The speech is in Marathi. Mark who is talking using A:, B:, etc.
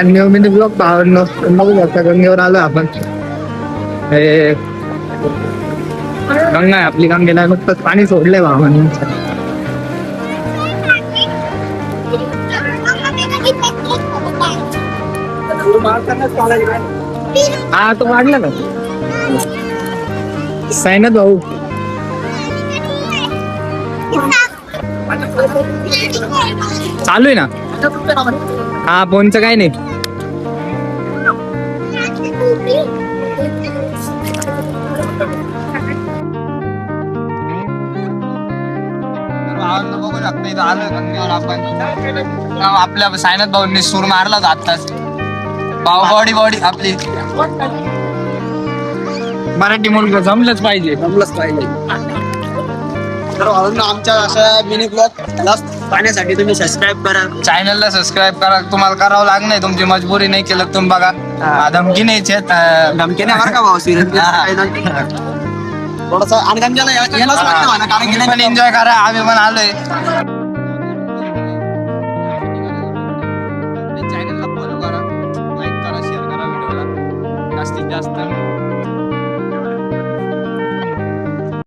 A: न्यू मिनी ब्लॉग भावांनो बघू शकता गंगेवर आलो आपण. हे गंगा आहे आपली, गंगेला नुकतंच पाणी सोडलंय भावांनी. हा तो वाढला ना सायनाथ भाऊ. चालू आहे ना. हा फोनचं काय नाही. बघू शकतो इथं आलोय गंगेवर आपण. आपल्या सायनाथ भाऊंनी सूर मारला होता आत्ताच. बॉडी बॉडी आपली मराठी मुलगा जमलंच पाहिजे.
B: तर आमच्या अशा मिनी ब्लॉग पाहण्यासाठी तुम्ही सबस्क्राईब करा,
A: चॅनलला सबस्क्राईब करा. तुम्हाला करावं लागणार, तुमची मजबुरी नाही केलं तुम्ही बघा. धमकी न्यायची
B: धमकी नाही बरं का भाऊ, थोडस आणि त्यांच्याला यायलाच लागतं म्हणा, कारण की
A: पण एन्जॉय करा. आम्ही पण आलोय. चॅनलला फॉलो करा, लाईक करा, शेअर करा व्हिडिओला जास्तीत जास्त.